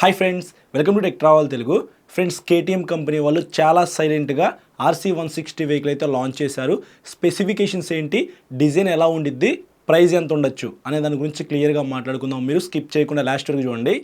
Hi friends, welcome to tech travel Telugu. Friends, KTM company వాళ్ళు చాలా సైలెంట్గా RC160 వెహికల్ అయితే లాంచ్ చేశారు. స్పెసిఫికేషన్స్ ఏంటి, డిజైన్ ఎలా ఉండిద్ది, ప్రైస్ ఎంత ఉండొచ్చు అనే దాని గురించి క్లియర్గా మాట్లాడుకుందాం. మీరు స్కిప్ చేయకుండా లాస్ట్ వరకు చూడండి.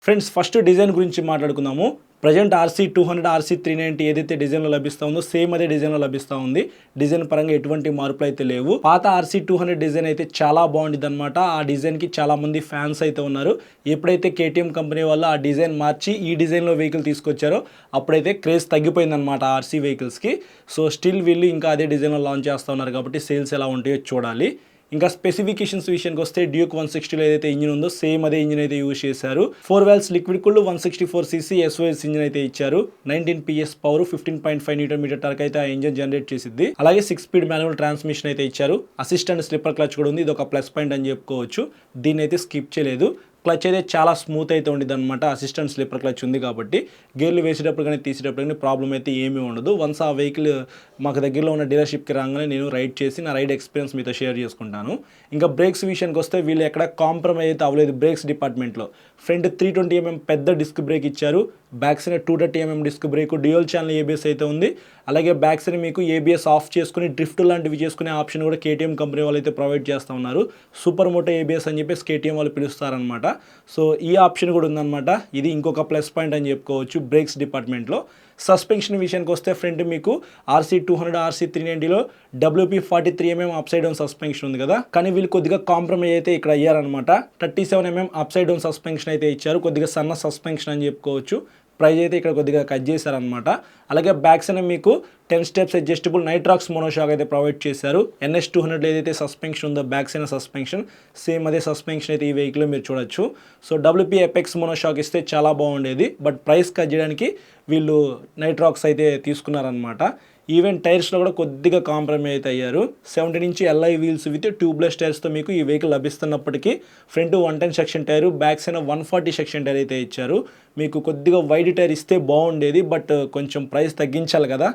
ఫ్రెండ్స్, ఫస్ట్ డిజైన్ గురించి మాట్లాడుకుందాము. ప్రజెంట్ RC200 RC390 ఏదైతే డిజైన్లో లభిస్తూ ఉందో సేమ్ అదే డిజైన్లో లభిస్తూ ఉంది. డిజైన్ పరంగా ఎటువంటి మార్పులు అయితే లేవు. పాత RC200 డిజైన్ అయితే చాలా బాగుంటుంది అనమాట. ఆ డిజైన్కి చాలా మంది ఫ్యాన్స్ అయితే ఉన్నారు. ఎప్పుడైతే కేటీఎం కంపెనీ వాళ్ళు ఆ డిజైన్ మార్చి ఈ డిజైన్లో వెహికల్ తీసుకొచ్చారో అప్పుడైతే క్రేజ్ తగ్గిపోయిందనమాట RC వెహికల్స్కి. సో స్టిల్ వీళ్ళు ఇంకా అదే డిజైన్లో లాంచ్ చేస్తూ ఉన్నారు కాబట్టి సేల్స్ ఎలా ఉంటాయో చూడాలి. ఇంకా స్పెసిఫికేషన్స్ విషయానికి వస్తే డ్యూక్ 160లో ఏదైతే ఇంజిన్ ఉందో సేమ్ అదే ఇంజిన్ అయితే యూజ్ చేశారు. 4 valves liquid cooled 164cc SOS engine అయితే ఇచ్చారు. 19 PS పవర్, 15.5 Nm టార్క్ అయితే ఆ ఇంజిన్ జనరేట్ చేసిద్ది. అలాగే 6 స్పీడ్ మాన్యువల్ ట్రాన్స్మిషన్ అయితే ఇచ్చారు. అసిస్టెంట్ స్లిప్పర్ క్లచ్ కూడా ఉంది. ఇది ఒక ప్లస్ పాయింట్ అని చెప్పుకోవచ్చు. దీన్ని అయితే స్కిప్ చేయలేదు. క్లచ్ అయితే చాలా స్మూత్ అయితే ఉండేది అనమాట. అసిస్టెంట్ స్లిప్పర్ క్లచ్ ఉంది కాబట్టి గేర్లు వేసేటప్పుడు కానీ తీసేటప్పుడు కానీ ప్రాబ్లం అయితే ఏమీ ఉండదు. వన్స్ ఆ వెహికల్ మాకు దగ్గరలో ఉన్న డీలర్షిప్కి రాగానే నేను రైడ్ చేసి నా రైడ్ ఎక్స్పీరియన్స్ మీతో షేర్ చేసుకుంటాను. ఇంకా బ్రేక్స్ విషయానికి వస్తే వీళ్ళు ఎక్కడ కాంప్రమైజ్ అయితే అవ్వలేదు బ్రేక్స్ డిపార్ట్మెంట్లో. ఫ్రంట్ 320mm పెద్ద డిస్క్ బ్రేక్ ఇచ్చారు. Back side 230mm disc brake, dual channel ABS అయితే ఉంది. అలాగే బ్యాక్ సైడ్ మీకు ABS ఆఫ్ చేసుకుని డ్రిఫ్ట్ లాంటివి చేసుకునే ఆప్షన్ కూడా కేటీఎం కంపెనీ వాళ్ళు అయితే ప్రొవైడ్ చేస్తూ ఉన్నారు. సూపర్ మోటో ABS అని చెప్పేసి కేటీఎం వాళ్ళు పిలుస్తారనమాట. సో ఈ ఆప్షన్ కూడా ఉందన్నమాట. ఇది ఇంకొక ప్లస్ పాయింట్ అని చెప్పుకోవచ్చు బ్రేక్స్ డిపార్ట్మెంట్లో. సస్పెన్షన్ విషయానికి వస్తే ఫ్రంట్ మీకు RC200 RC390లో WP43mm up side down suspension ఉంది కదా, కానీ వీళ్ళు కొద్దిగా కాంప్రమైజ్ అయితే ఇక్కడ అయ్యారనమాట. 37mm up side down suspension అయితే ఇచ్చారు. కొద్దిగా సన్న సస్పెన్షన్ అని చెప్పుకోవచ్చు. ప్రైజ్ అయితే ఇక్కడ కొద్దిగా కట్ చేశారనమాట. అలాగే బ్యాక్ సైడ్ మీకు 10 స్టెప్స్ అడ్జస్టబుల్ నైట్రాక్స్ మోనోషాక్ అయితే ప్రొవైడ్ చేశారు. NS200 ఏదైతే సస్పెన్షన్ ఉందో బ్యాక్ సైడ్ సస్పెన్షన్ సేమ్ అదే సస్పెన్షన్ అయితే ఈ వెహికల్లో మీరు చూడొచ్చు. సో WP ఎపెక్స్ మోనోషాక్ ఇస్తే చాలా బాగుండేది, బట్ ప్రైస్ కట్ చేయడానికి వీళ్ళు నైట్రాక్స్ అయితే తీసుకున్నారనమాట. ఈవెన్ టైర్స్లో కూడా కొద్దిగా కాంప్రమైజ్ అయితే అయ్యారు. 17 inch LI wheels with tubeless టైర్స్తో మీకు ఈ వెహికల్ లభిస్తున్నప్పటికీ front 110 section tyre, back side 140 section tyre అయితే ఇచ్చారు. మీకు కొద్దిగా వైడ్ టైర్ ఇస్తే బాగుండేది, బట్ కొంచెం ప్రైస్ తగ్గించాలి కదా.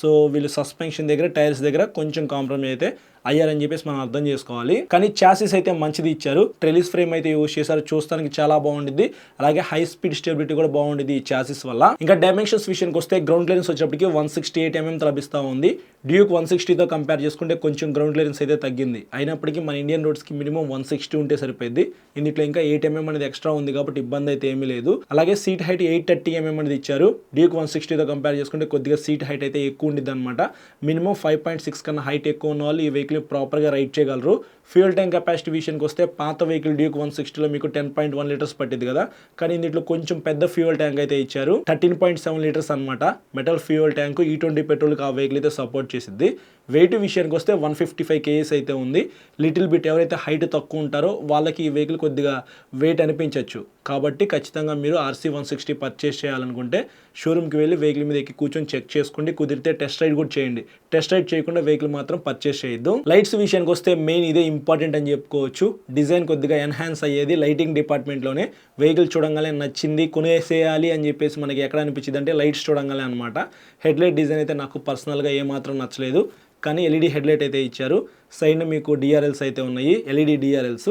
సో వీళ్ళు సస్పెన్షన్ దగ్గర, టైర్స్ దగ్గర కొంచెం కాంప్రమైజ్ అయితే అయ్యారని చెప్పేసి మనం అర్థం చేసుకోవాలి. కానీ చాసిస్ అయితే మంచిది ఇచ్చారు. ట్రెలిస్ ఫ్రేమ్ అయితే యూజ్ చేశారు. చూస్తానికి చాలా బాగుంటుంది. అలాగే హై స్పీడ్ స్టెబిలిటీ కూడా బాగుంటుంది ఈ చాసిస్ వల్ల. ఇంకా డైమెన్షన్స్ విషయానికి వస్తే గ్రౌండ్ క్లియరెన్స్ వచ్చేప్పటికి 168mm లభిస్తూ ఉంది. డ్యూక్ 160తో కంపేర్ చేసుకుంటే కొంచెం గ్రౌండ్ క్లియరెన్స్ అయితే తగ్గింది. అయినప్పటికీ మన ఇండియన్ రోడ్స్కి మినిమం 160 ఉంటే సరిపోయింది. ఇందులో ఇంకా 8mm అనేది ఎక్స్ట్రా ఉంది కాబట్టి ఇబ్బంది అయితే ఏమీ లేదు. అలాగే సీట్ హైట్ 830mm అనేది ఇచ్చారు. డ్యూక్ 160తో కంపేర్ చేసుకుంటే కొద్దిగా సీట్ హైట్ అయితే ఎక్కువ ఉండిద్ది అనమాట. మినిమం 5.6 కన్నా హైట్ ఎక్కువ ఉన్న వాళ్ళు ఈ వెహికల్ ప్రాపర్గా రైడ్ చేయగలరు. ఫ్యూయల్ ట్యాంక్ కెపాసిటీ విషయానికి వస్తే పాత వెహికల్ డ్యూక్ 160లో మీకు 10.1 లీటర్స్ పట్టింది కదా, కానీ ఇందులో కొంచెం పెద్ద ఫ్యూయల్ ట్యాంక్ అయితే ఇచ్చారు. 13.7 లీటర్స్ అనమాట మెటల్ ఫ్యూయల్ ట్యాంక్. E20 పెట్రోల్కి ఆ వెహికల్ అయితే సపోర్ట్ చేసిద్ది. వెయిట్ విషయానికి వస్తే 155 kgs అయితే ఉంది. లిటిల్ బిట్ ఎవరైతే హైట్ తక్కువ ఉంటారో వాళ్ళకి ఈ వెహికల్ కొద్దిగా వెయిట్ అనిపించవచ్చు. కాబట్టి ఖచ్చితంగా మీరు RC160 పర్చేస్ చేయాలనుకుంటే షోరూమ్కి వెళ్ళి వెహికల్ మీద ఎక్కి కూర్చొని చెక్ చేసుకోండి. కుదిరితే టెస్ట్ రైడ్ కూడా చేయండి. టెస్ట్ రైడ్ చేయకుండా వెహికల్ మాత్రం పర్చేస్ చేయొద్దు. లైట్స్ విషయానికి వస్తే మెయిన్ ఇదే ఇంపార్టెంట్ అని చెప్పుకోవచ్చు. డిజైన్ కొద్దిగా ఎన్హాన్స్ అయ్యేది లైటింగ్ డిపార్ట్మెంట్లోనే. వెహికల్ చూడంగానే నచ్చింది, కొనేసేయాలి అని చెప్పేసి మనకి ఎక్కడ అనిపించింది అంటే లైట్స్ చూడంగానే అనమాట. హెడ్లైట్ డిజైన్ అయితే నాకు పర్సనల్గా ఏమాత్రం నచ్చలేదు, కానీ LED హెడ్లైట్ అయితే ఇచ్చారు. సైడ్ మీకు DRLs అయితే ఉన్నాయి, LED DRLs.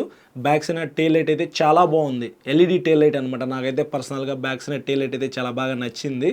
Back side tail light అయితే చాలా బాగుంది. LED టెయిల్ లైట్ అనమాట. నాకైతే పర్సనల్గా బ్యాక్ సైడ్ టెయిల్ లైట్ అయితే చాలా బాగా నచ్చింది.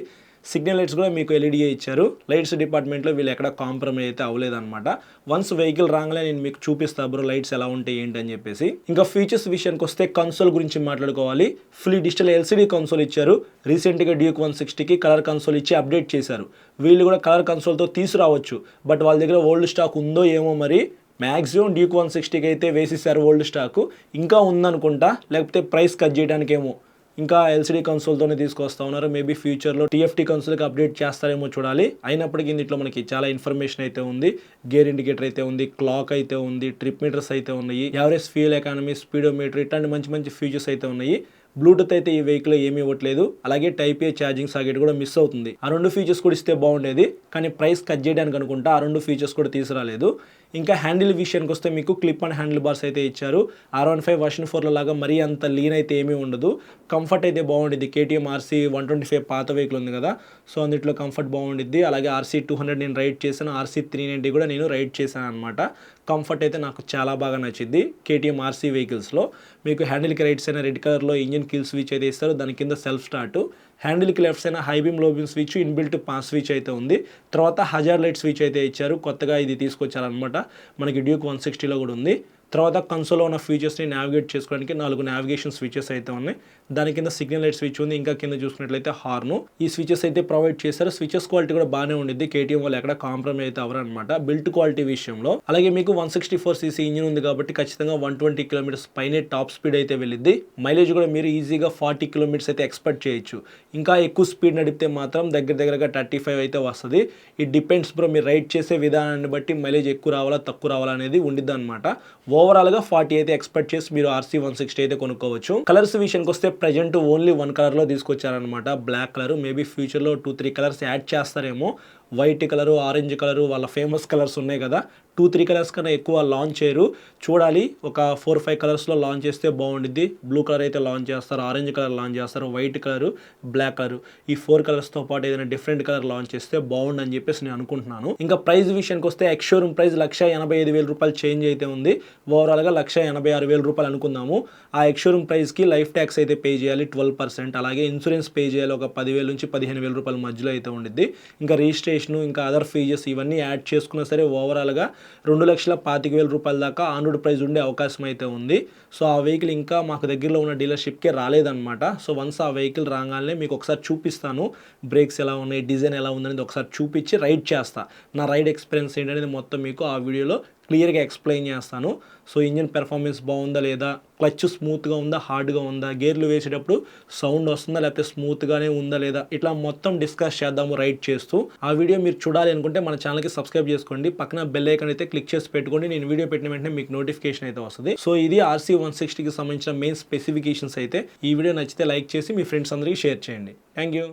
సిగ్నల్ లైట్స్ కూడా మీకు LED ఇచ్చారు. లైట్స్ డిపార్ట్మెంట్లో వీళ్ళు ఎక్కడ కాంప్రమైజ్ అయితే అవ్వలేదన్నమాట. వన్స్ వెహికల్ రాగానే నేను మీకు చూపిస్తాను బ్రో లైట్స్ ఎలా ఉంటాయి ఏంటి అని చెప్పేసి. ఇంకా ఫీచర్స్ విషయానికి వస్తే కన్సోల్ గురించి మాట్లాడుకోవాలి. ఫుల్లీ డిజిటల్ LCD కన్సోల్ ఇచ్చారు. రీసెంట్గా డ్యూక్ 160కి కలర్ కన్సోల్ ఇచ్చి అప్డేట్ చేశారు. వీళ్ళు కూడా కలర్ కన్సోల్తో తీసుకురావచ్చు, బట్ వాళ్ళ దగ్గర ఓల్డ్ స్టాక్ ఉందో ఏమో మరి. మ్యాక్సిమం డ్యూక్ 160కి అయితే వేసేసారు ఓల్డ్ స్టాక్. ఇంకా ఉందనుకుంటా, లేకపోతే ప్రైస్ కట్ చేయడానికేమో ఇంకా LCD కన్సోల్తోనే తీసుకొస్తా ఉన్నారు. మేబీ ఫ్యూచర్లో TFT కన్సోల్కి అప్డేట్ చేస్తారేమో చూడాలి. అయినప్పటికీ ఇందులో మనకి చాలా ఇన్ఫర్మేషన్ అయితే ఉంది. గేర్ ఇండికేటర్ అయితే ఉంది, క్లాక్ అయితే ఉంది, ట్రిప్ మీటర్స్ అయితే ఉన్నాయి, యావరేజ్ ఫ్యూయల్ ఎకానమీ, స్పీడోమీటర్, ఇట్లాంటి మంచి మంచి ఫీచర్స్ అయితే ఉన్నాయి. బ్లూటూత్ అయితే ఈ వెహికల్ ఏమీ ఇవ్వట్లేదు. అలాగే టైప్ A ఛార్జింగ్ సాకెట్ కూడా మిస్ అవుతుంది. ఆ 2 ఫీచర్స్ కూడా ఇస్తే బాగుండేది, కానీ ప్రైస్ కట్ చేయడానికి అనుకుంటా ఆ 2 ఫీచర్స్ కూడా తీసుకురాలేదు. ఇంకా హ్యాండిల్ విషయానికి వస్తే మీకు క్లిప్ అండ్ హ్యాండిల్ బార్స్ అయితే ఇచ్చారు. R15 వర్షన్ 4లో లాగా మరీ అంత లీన్ అయితే ఏమీ ఉండదు. కంఫర్ట్ అయితే బాగుండిద్ది. KTM RC125 పాత వెహికల్ ఉంది కదా, సో అందులో కంఫర్ట్ బాగుండిద్ది. అలాగే RC200 నేను రైడ్ చేశాను, RC390 కూడా నేను రైడ్ చేశాను అనమాట. కంఫర్ట్ అయితే నాకు చాలా బాగా నచ్చింది కేటీఎం ఆర్సీ వెహికల్స్లో. మీకు హ్యాండిల్కి రైట్ సైడ్ రెడ్ కలర్లో ఇంజిన్ కిల్ స్విచ్ అయితే ఇస్తారు, దాని కింద సెల్ఫ్ స్టార్ట్. హ్యాండిల్కి left side high beam low beam switch, inbuilt pass switch అయితే ఉంది. తర్వాత హజార్ లైట్ స్విచ్ అయితే ఇచ్చారు, కొత్తగా ఇది తీసుకొచ్చారనమాట. మనకి డ్యూక్ 160లో కూడా ఉంది. తర్వాత కన్సోల్లో ఉన్న ఫీచర్స్ని నావిగేట్ చేసుకోవడానికి 4 నావిగేషన్ స్విచెస్ అయితే ఉన్నాయి. దాని కింద సిగ్నల్ లైట్ స్విచ్ ఉంది, ఇంకా కింద చూసుకున్నట్లయితే హార్ను. ఈ స్విచెస్ అయితే ప్రొవైడ్ చేశారు. స్విచెస్ క్వాలిటీ కూడా బాగానే ఉండిద్ది, కేటీఎం వాళ్ళు ఎక్కడ కాంప్రమైజ్ అయితే అవరనమాట బిల్ట్ క్వాలిటీ విషయంలో. అలాగే మీకు 164cc ఇంజిన్ ఉంది కాబట్టి ఖచ్చితంగా 120 కిలోమీటర్స్ పైనే టాప్ స్పీడ్ అయితే వెళ్ళిద్ది. మైలేజ్ కూడా మీరు ఈజీగా 40 కిలోమీటర్స్ అయితే ఎక్స్పెక్ట్ చేయొచ్చు. ఇంకా ఎక్కువ స్పీడ్ నడిపితే మాత్రం దగ్గరగా 35 అయితే వస్తుంది. ఇట్ డిపెండ్స్ బ్రో, మీరు రైడ్ చేసే విధానాన్ని బట్టి మైలేజ్ ఎక్కువ రావాలా తక్కువ రావాలా అనేది ఉండిద్ది అనమాట. ఓవరాల్గా 40 అయితే ఎక్స్పెక్ట్ చేసి మీరు RC 160 అయితే కొనుక్కోవచ్చు. కలర్స్ విషయానికి వస్తే ప్రజెంట్ ఓన్లీ 1 కలర్లో తీసుకొచ్చారనమాట, బ్లాక్ కలర్. మేబీ ఫ్యూచర్లో 2-3 కలర్స్ యాడ్ చేస్తారేమో. వైట్ కలరు, ఆరెంజ్ కలరు, వాళ్ళ ఫేమస్ కలర్స్ ఉన్నాయి కదా, 2-3 కలర్స్ కన్నా ఎక్కువ లాంచ్ చేయరు. చూడాలి, ఒక 4-5 కలర్స్లో లాంచ్ చేస్తే బాగుండిద్ది. బ్లూ కలర్ అయితే లాంచ్ చేస్తారు, ఆరెంజ్ కలర్ లాంచ్ చేస్తారు, వైట్ కలరు, బ్లాక్ కలరు. ఈ 4 కలర్స్తో పాటు ఏదైనా డిఫరెంట్ కలర్ లాంచ్ చేస్తే బాగుండని చెప్పేసి నేను అనుకుంటున్నాను. ఇంకా ప్రైస్ విషయానికి వస్తే ఎక్స్ షోరూమ్ ప్రైస్ 1,85,000 రూపాయలు చేంజ్ అయితే ఉంది. ఓవరాల్గా 1,86,000 రూపాయలు అనుకుందాము. ఆ ఎక్స్ షోరూమ్ ప్రైస్కి లైఫ్ ట్యాక్స్ అయితే పే చేయాలి 12%. అలాగే ఇన్సూరెన్స్ పే చేయాలి ఒక 10,000 నుంచి 15,000 రూపాయల మధ్యలో అయితే ఉండిద్ది. ఇంకా రిజిస్ట్రేషన్ ఇంకా అదర్ ఫీజెస్ ఇవన్నీ యాడ్ చేసుకున్నా సరే ఓవరాల్గా 2,25,000 రూపాయల దాకా ఆన్ రోడ్ ప్రైస్ ఉండే అవకాశం అయితే ఉంది. సో ఆ వెహికల్ ఇంకా మాకు దగ్గరలో ఉన్న డీలర్షిప్కే రాలేదన్నమాట. సో వన్స్ ఆ వెహికల్ రాగానే మీకు ఒకసారి చూపిస్తాను, బ్రేక్స్ ఎలా ఉన్నాయి, డిజైన్ ఎలా ఉందనేది ఒకసారి చూపించి రైడ్ చేస్తా. నా రైడ్ ఎక్స్పీరియన్స్ ఏంటనేది మొత్తం మీకు ఆ వీడియోలో క్లియర్గా ఎక్స్ప్లెయిన్ చేస్తాను. సో ఇంజిన్ పెర్ఫార్మెన్స్ బాగుందా లేదా, క్లచ్ స్మూత్గా ఉందా హార్డ్గా ఉందా, గేర్లు వేసేటప్పుడు సౌండ్ వస్తుందా లేకపోతే స్మూత్గానే ఉందా లేదా, ఇట్లా మొత్తం డిస్కస్ చేద్దాము రైడ్ చేస్తూ. ఆ వీడియో మీరు చూడాలి అనుకుంటే మన ఛానల్కి సబ్స్క్రైబ్ చేసుకోండి, పక్కన బెల్ ఐకాన్ అయితే క్లిక్ చేసి పెట్టుకోండి. నేను వీడియో పెట్టిన వెంటనే మీకు నోటిఫికేషన్ అయితే వస్తుంది. సో ఇది RC 160కి సంబంధించిన మెయిన్ స్పెసిఫికేషన్స్ అయితే. ఈ వీడియో నచ్చితే లైక్ చేసి మీ ఫ్రెండ్స్ అందరికీ షేర్ చేయండి. Thank you.